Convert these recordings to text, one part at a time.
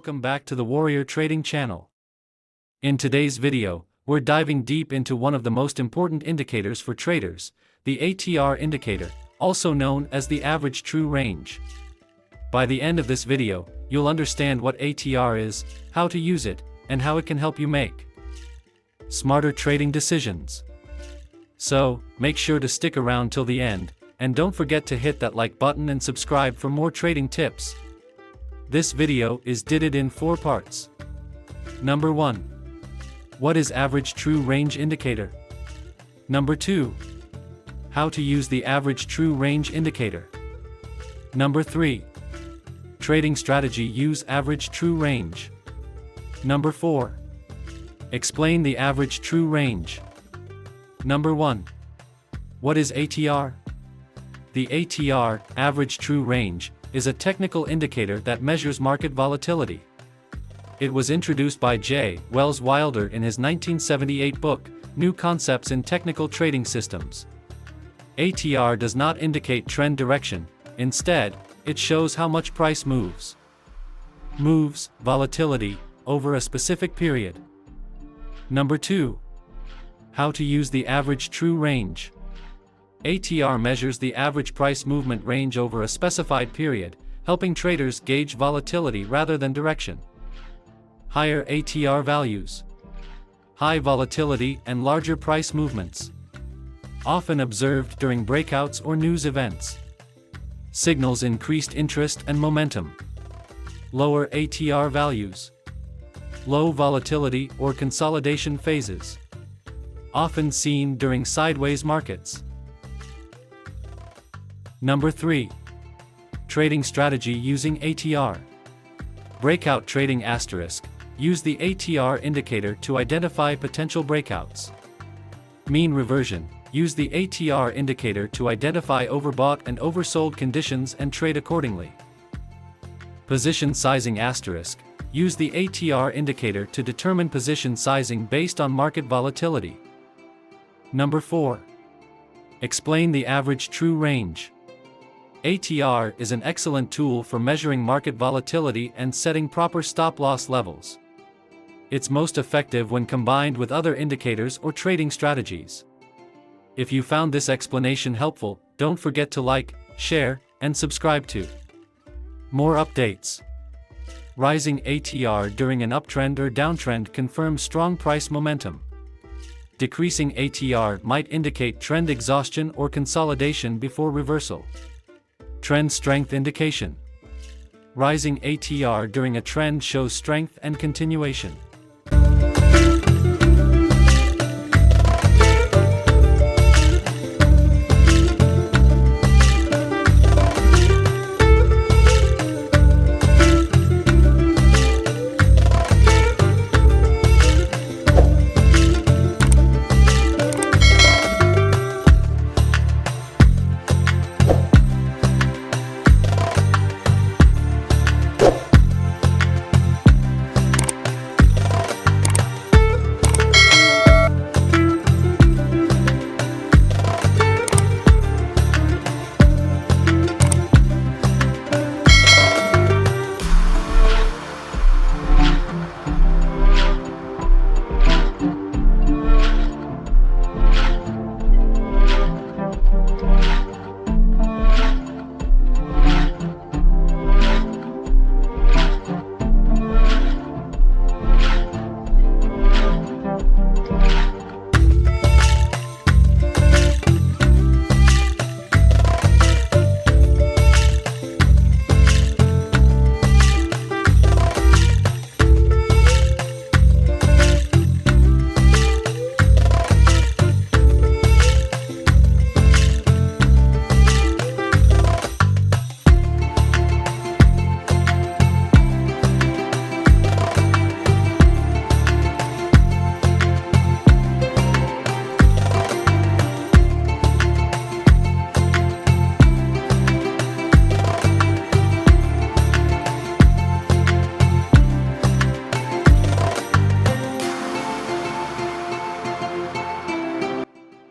welcome back to the Warrior Trading channel. In today's video, we're diving deep into one of the most important indicators for traders, the ATR indicator, also known as the average true range. By the end of this video, you'll understand what ATR is, how to use it, and how it can help you make smarter trading decisions. So, make sure to stick around till the end, and don't forget to hit that like button and subscribe for more trading tips. This video is divided in 4 parts. Number 1. What is average true range indicator? Number 2. How to use the average true range indicator. Number 3. Trading strategy use average true range. Number 4. Explain the average true range. Number 1. What is ATR? The ATR, average true range, is a technical indicator that measures market volatility. It was introduced by J. Wells Wilder in his 1978 book, New Concepts in Technical Trading Systems. ATR does not indicate trend direction, instead, it shows how much price moves volatility, over a specific period. Number 2. How to use the average true range. ATR measures the average price movement range over a specified period, helping traders gauge volatility rather than direction. Higher ATR values. High volatility and larger price movements. Often observed during breakouts or news events. Signals increased interest and momentum. Lower ATR values. Low volatility or consolidation phases. Often seen during sideways markets. Number 3. Trading strategy using ATR. Breakout trading asterisk. Use the ATR indicator to identify potential breakouts. Mean reversion. Use the ATR indicator to identify overbought and oversold conditions and trade accordingly. Position sizing asterisk. Use the ATR indicator to determine position sizing based on market volatility. Number 4. Explain the average true range. ATR is an excellent tool for measuring market volatility and setting proper stop-loss levels. It's most effective when combined with other indicators or trading strategies. If you found this explanation helpful, don't forget to like, share, and subscribe to more updates. Rising ATR during an uptrend or downtrend confirms strong price momentum. Decreasing ATR might indicate trend exhaustion or consolidation before reversal. Trend strength indication. Rising ATR during a trend shows strength and continuation.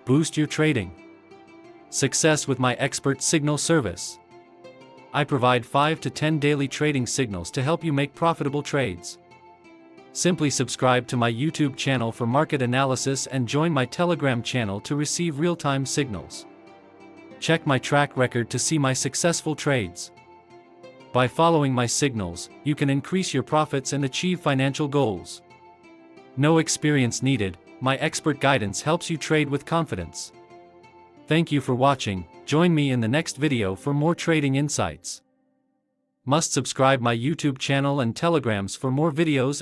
Boost your trading. Success with my expert signal service. I provide 5 to 10 daily trading signals to help you make profitable trades. Simply subscribe to my YouTube channel for market analysis and join my Telegram channel to receive real-time signals. Check my track record to see my successful trades. By following my signals, you can increase your profits and achieve financial goals. No experience needed, my expert guidance helps you trade with confidence. Thank you for watching. Join me in the next video for more trading insights. Must subscribe my YouTube channel and Telegrams for more videos